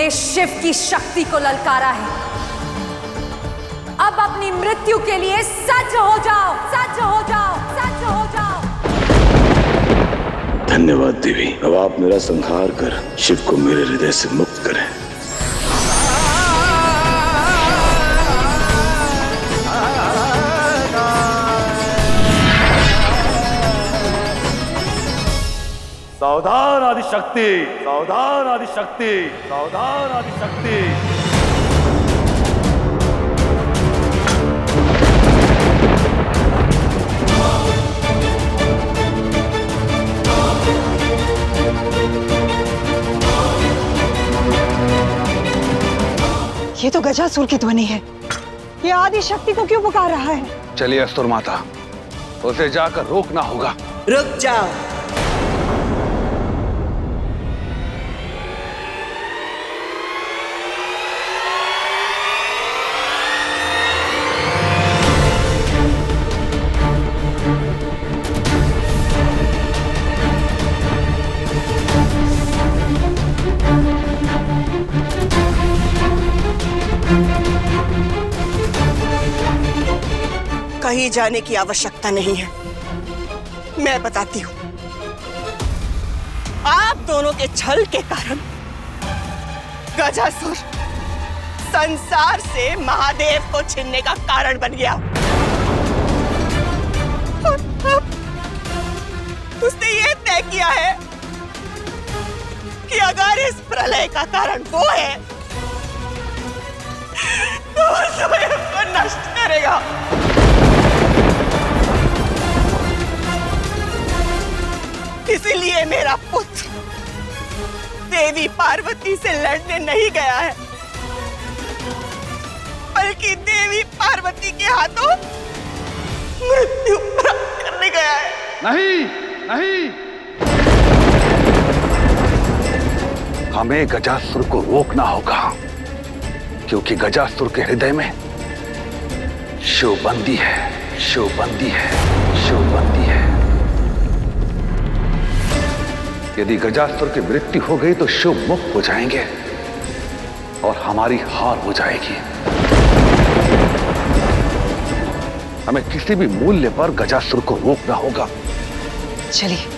तुमने शिव की शक्ति को ललकारा है। अब अपनी मृत्यु के लिए सज्ज हो जाओ, सज्ज हो जाओ, सज्ज हो जाओ। धन्यवाद देवी। अब आप मेरा संहार कर शिव को मेरे हृदय से मुक्त करें। सावधान आदिशक्ति, सावधान आदिशक्ति, सावधान आदिशक्ति। ये तो गजासुर की ध्वनि है। ये आदिशक्ति को क्यों पुकार रहा है? चलिए असुर माता, उसे जाकर रोकना होगा। रुक जाओ। कहीं जाने की आवश्यकता नहीं है, मैं बताती हूं। आप दोनों के छल के कारण गजासुर संसार से महादेव को छीनने का कारण बन गया। उसने ये तय किया है कि अगर इस प्रलय का कारण वो है तो वो स्वयं को नष्ट करेगा। इसीलिए मेरा पुत्र देवी पार्वती से लड़ने नहीं गया है, बल्कि देवी पार्वती के हाथों मृत्यु प्राप्त करने गया है। नहीं, नहीं, हमें गजासुर को रोकना होगा, क्योंकि गजासुर के हृदय में शिव बंदी है, शिव बंदी है, शिव बंदी है। यदि गजासुर की मृत्यु हो गई तो शिव मुक्त हो जाएंगे और हमारी हार हो जाएगी। हमें किसी भी मूल्य पर गजासुर को रोकना होगा। चलिए।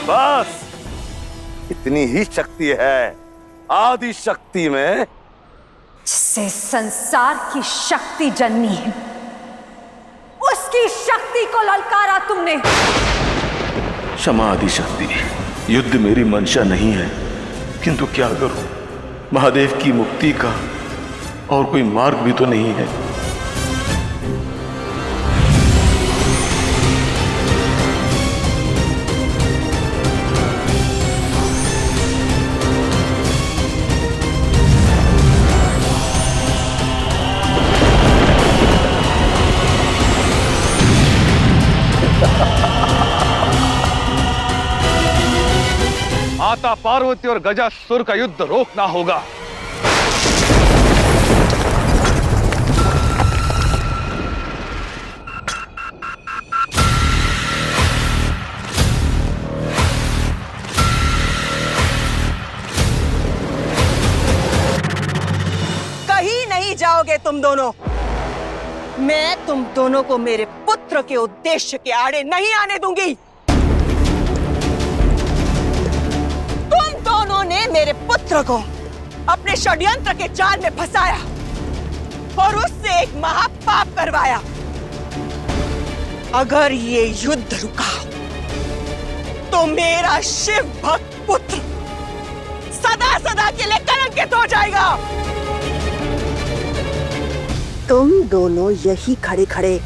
बस इतनी ही शक्ति है आदि शक्ति में, जिससे संसार की शक्ति जन्मी है। उसकी शक्ति को ललकारा तुमने। क्षमा आदि शक्ति, युद्ध मेरी मंशा नहीं है, किंतु क्या करूं, महादेव की मुक्ति का और कोई मार्ग भी तो नहीं है। माता पार्वती और गजासुर का युद्ध रोकना होगा। कहीं नहीं जाओगे तुम दोनों। मैं तुम दोनों को मेरे पुत्र के उद्देश्य के आड़े नहीं आने दूंगी। तुम दोनों ने मेरे पुत्र को अपने षड्यंत्र के जाल में फंसाया और उससे एक महापाप करवाया। अगर ये युद्ध रुका तो मेरा शिव भक्त पुत्र सदा सदा के लिए कलंकित हो जाएगा। तुम दोनों यही खड़े खड़े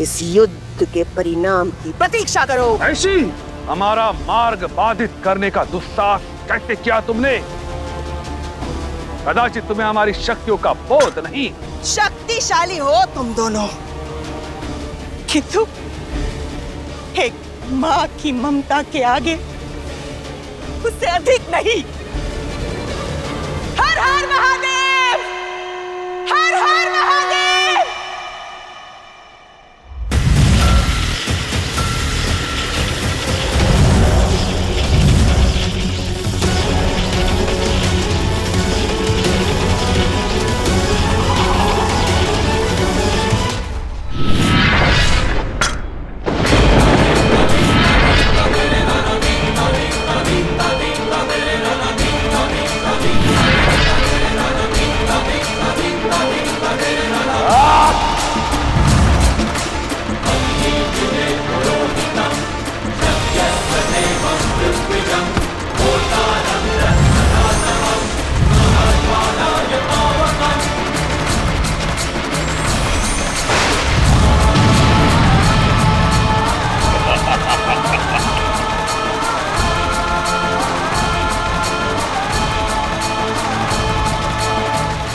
इस युद्ध के परिणाम की प्रतीक्षा करो। ऐसी हमारा मार्ग बाधित करने का दुस्साहस कैसे किया तुमने? कदाचित तुम्हें हमारी शक्तियों का बोध नहीं। शक्तिशाली हो तुम दोनों, किंतु एक माँ की ममता के आगे उससे अधिक नहीं। हर हर महादेव, हर हर महादेव।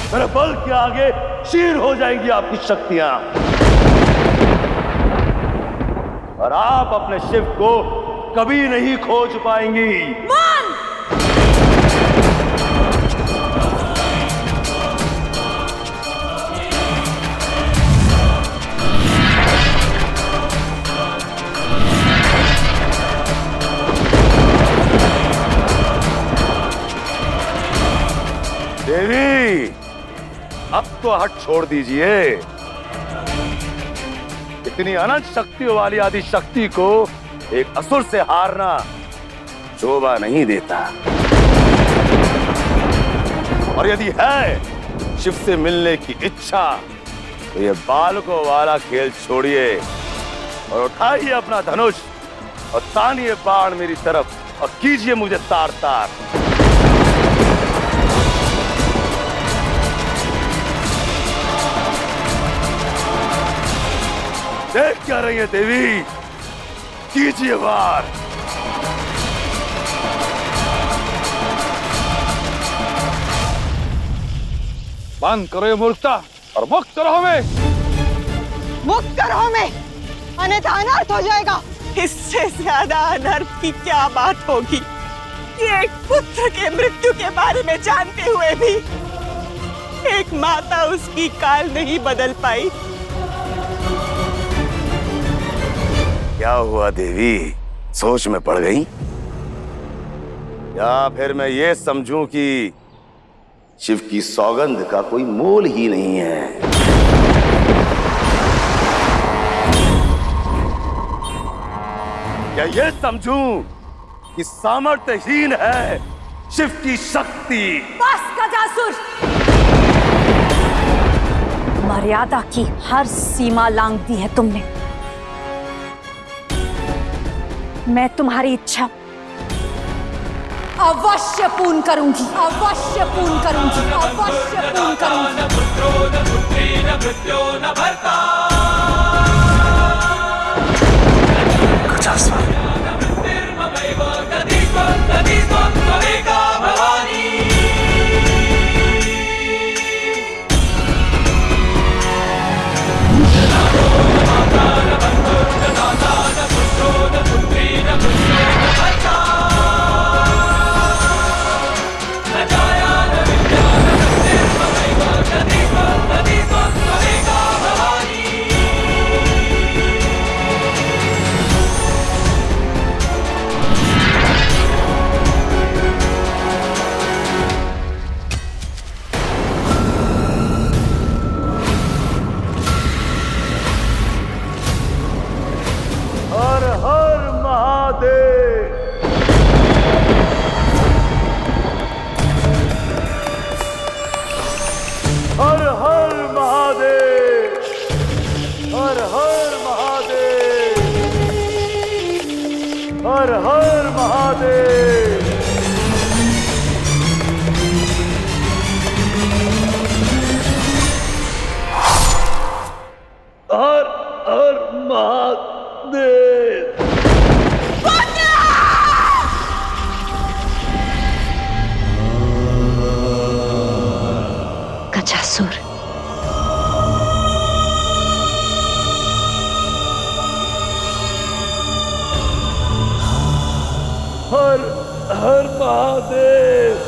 मेरे बल के आगे क्षीण हो जाएंगी आपकी शक्तियां, और आप अपने शिव को कभी नहीं खोज पाएंगी। देवी, अब तो हट छोड़ दीजिए। इतनी अनंत शक्तियों वाली आदि शक्ति को एक असुर से हारना शोभा नहीं देता। और यदि है शिव से मिलने की इच्छा, तो ये बालकों वाला खेल छोड़िए और उठाइए अपना धनुष और तानिए बाण मेरी तरफ और कीजिए मुझे तार तार। देख क्या रही है देवी, कीजिए वार। बंद करो ये मूर्खता और मुक्त करो हमें। मुक्त करो हमें, अन्यथा अनर्थ हो जाएगा। इससे ज्यादा अनर्थ की क्या बात होगी कि एक पुत्र के मृत्यु के बारे में जानते हुए भी एक माता उसकी काल नहीं बदल पाई। क्या हुआ देवी, सोच में पड़ गई? या फिर मैं ये समझूं कि शिव की सौगंध का कोई मोल ही नहीं है? क्या ये समझूं कि सामर्थ्यहीन है शिव की शक्ति? बस गजासुर, मर्यादा की हर सीमा लांघ दी है तुमने। मैं तुम्हारी इच्छा अवश्य पूर्ण करूंगी, अवश्य पूर्ण करूंगी, अवश्य पूर्ण करूंगी। गजासुर। हर हर महादेव।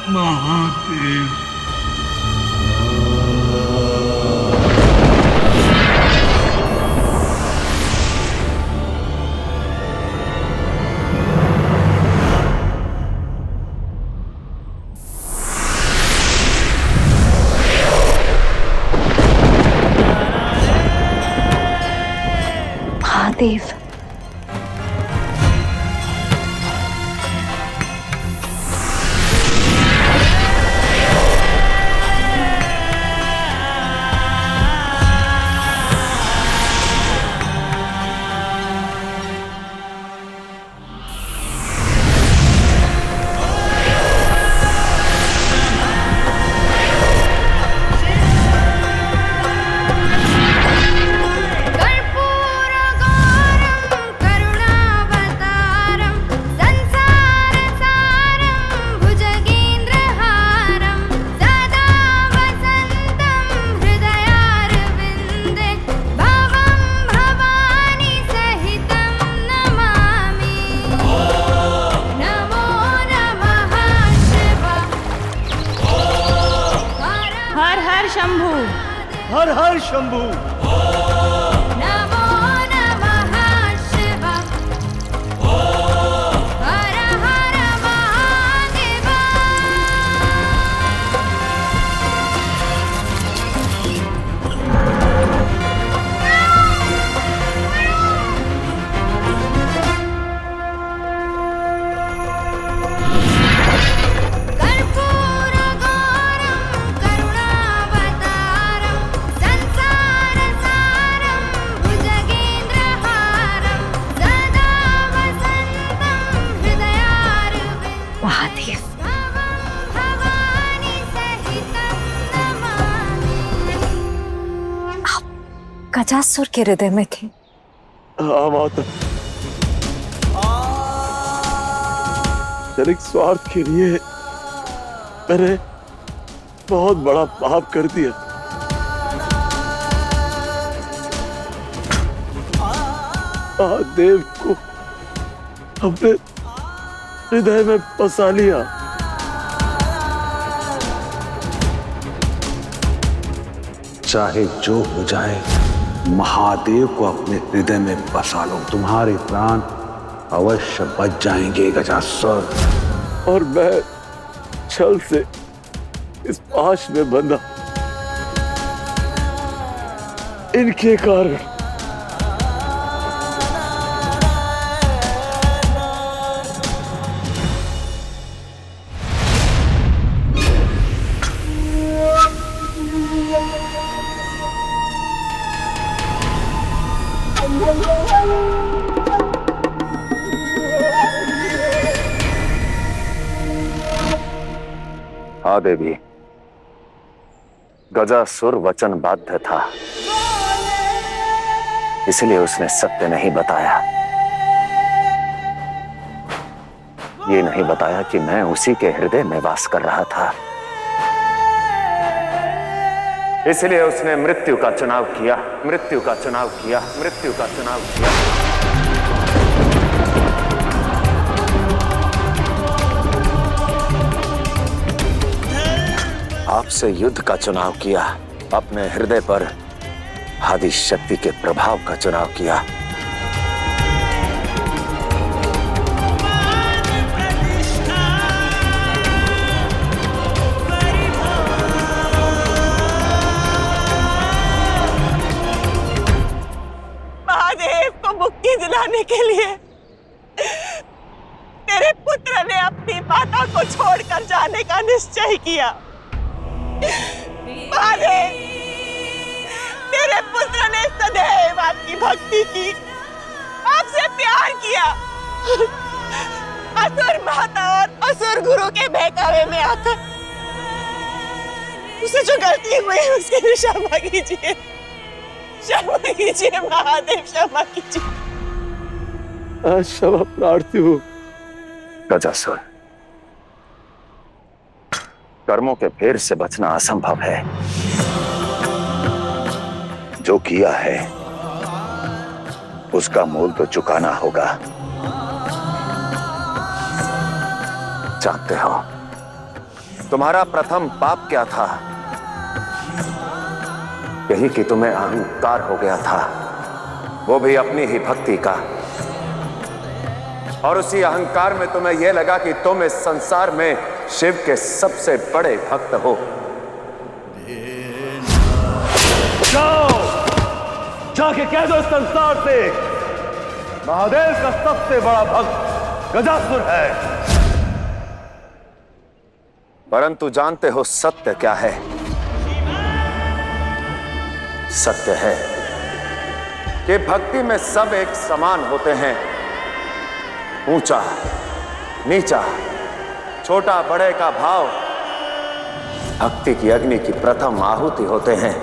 महादेव, शंभू। हर हर शंभू। नमो नमः शिव। हर हर महादेव। कर्पूर गौरम करुणावतारम संसार सारम भुजगेंद्रहारम सदा वसंतम हृदयारविंदे महादेव, भवानी सहितं नमामि। गजासुर के हृदय में थे। हाँ माता, क्षणिक स्वार्थ के लिए मैंने बहुत बड़ा पाप कर दिया। महादेव को अपने हृदय में बसा लिया। चाहे जो हो जाए, महादेव को अपने हृदय में बसा लो। तुम्हारे प्राण अवश्य बच जाएंगे गजासुर। और मैं छल से इस पाश में बंधा इनके कारण। हाँ देवी, गजासुर वचनबद्ध था, इसलिए उसने सत्य नहीं बताया। ये नहीं बताया कि मैं उसी के हृदय में वास कर रहा था। इसलिए उसने मृत्यु का चुनाव किया, मृत्यु का चुनाव किया, मृत्यु का चुनाव किया। आपसे युद्ध का चुनाव किया, अपने हृदय पर आदि शक्ति के प्रभाव का चुनाव किया। महादेव को मुक्ति दिलाने के लिए तेरे पुत्र ने अपनी माता को छोड़कर जाने का निश्चय किया। महादेव, तेरे पुत्र ने सदैव आपकी भक्ति की, आपसे प्यार किया। असुर माता और असुर गुरु के बहकावे में आकर उसे जो गलती हुई उसके लिए क्षमा कीजिए, क्षमा कीजिए महादेव, क्षमा कीजिए। क्षमा प्रार्थी हूँ गजासुर, कर्मों के फेर से बचना असंभव है। जो किया है उसका मूल तो चुकाना होगा। जानते हो तुम्हारा प्रथम पाप क्या था? यही कि तुम्हें अहंकार हो गया था, वो भी अपनी ही भक्ति का। और उसी अहंकार में तुम्हें यह लगा कि तुम इस संसार में शिव के सबसे बड़े भक्त हो। जाओ, जाके कह दो इस संसार से महादेव का सबसे बड़ा भक्त गजासुर है। परंतु जानते हो सत्य क्या है? सत्य है कि भक्ति में सब एक समान होते हैं। ऊंचा नीचा, छोटा बड़े का भाव भक्ति की अग्नि की प्रथम आहुति होते हैं।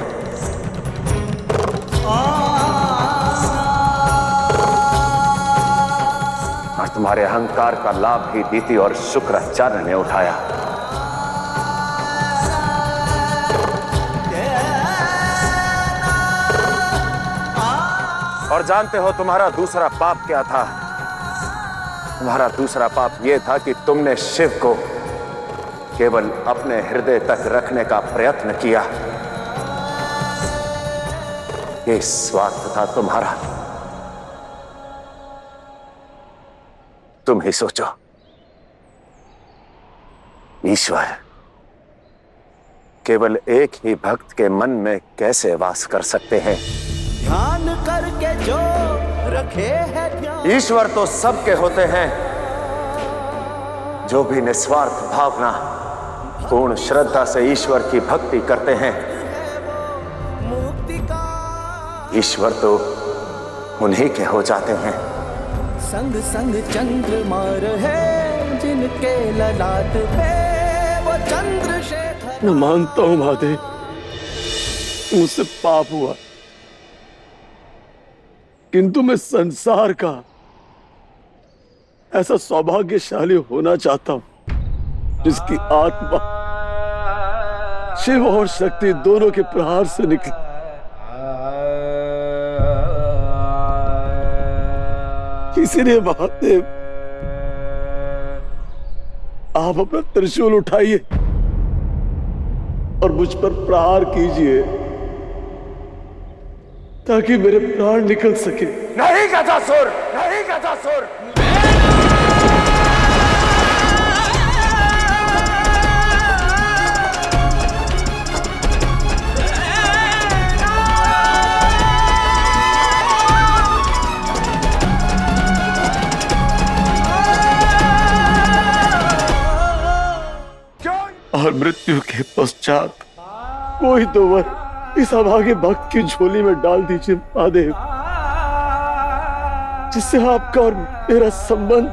और तुम्हारे अहंकार का लाभ ही दीति और शुक्राचार्य ने उठाया। और जानते हो तुम्हारा दूसरा पाप क्या था? तुम्हारा दूसरा पाप यह था कि तुमने शिव को केवल अपने हृदय तक रखने का प्रयत्न किया। ये स्वार्थ था तुम्हारा। तुम ही सोचो, ईश्वर केवल एक ही भक्त के मन में कैसे वास कर सकते हैं? ध्यान करके जो रखे है ध्यान। ईश्वर तो सबके होते हैं। जो भी निस्वार्थ भावना पूर्ण श्रद्धा से ईश्वर की भक्ति करते हैं, ईश्वर तो उन्हीं के हो जाते हैं। संग संग चंद्रमा है जिनके ललाट पे वो चंद्रशेखर। मैं मानता हूं महादेव, मुझसे पाप हुआ, किंतु मैं संसार का ऐसा सौभाग्यशाली होना चाहता हूं जिसकी आत्मा शिव और शक्ति दोनों के प्रहार से निकले। इसीलिए महादेव, आप अपना त्रिशूल उठाइए और मुझ पर प्रहार कीजिए ताकि मेरे प्राण निकल सके। नहीं गजासुर, नहीं गजासुर। और मृत्यु के पश्चात कोई तो वर इस अभागे भक्त की झोली में डाल दीजिए महादेव, जिससे आपका और मेरा संबंध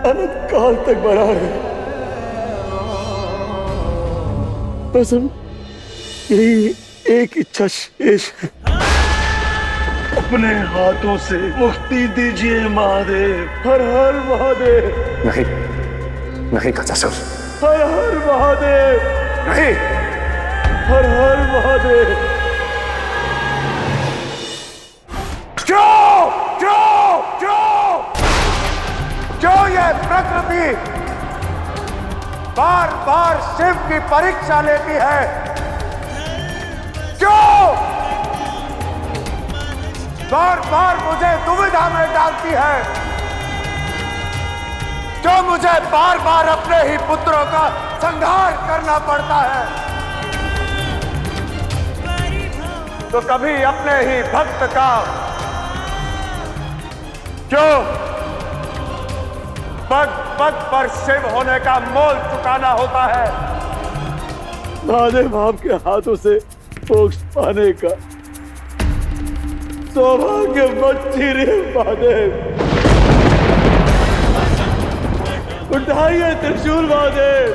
अनंत काल तक बना रहे। बस हम यही एक इच्छा शेष है। अपने हाथों से मुक्ति दीजिए महादेव। हर हर महादेव। नहीं, नहीं गजासुर। हर हर महादेव। नहीं। हर हर महादेव। क्यों क्यों क्यों क्यों ये प्रकृति बार बार शिव की परीक्षा लेती है? क्यों बार बार मुझे दुविधा में डालती है? क्यों मुझे बार बार अपने ही पुत्रों का संहार करना पड़ता है? तो कभी अपने ही भक्त का क्यों पग पग पर शिव होने का मोल चुकाना होता है? महादेव, आपके हाथों से मोक्ष पाने का सौभाग्य मत छीनिए महादेव। उठाइए त्रिशूल महादेव।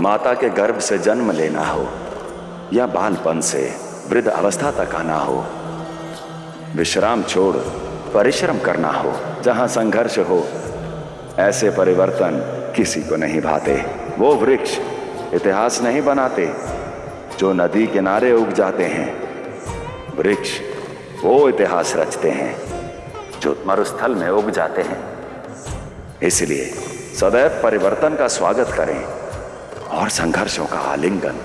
माता के गर्भ से जन्म लेना हो या बालपन से वृद्ध अवस्था तक आना हो, विश्राम छोड़ परिश्रम करना हो, जहां संघर्ष हो, ऐसे परिवर्तन किसी को नहीं भाते। वो वृक्ष इतिहास नहीं बनाते जो नदी किनारे उग जाते हैं। वृक्ष वो इतिहास रचते हैं जो मरुस्थल में उग जाते हैं। इसलिए सदैव परिवर्तन का स्वागत करें और संघर्षों का आलिंगन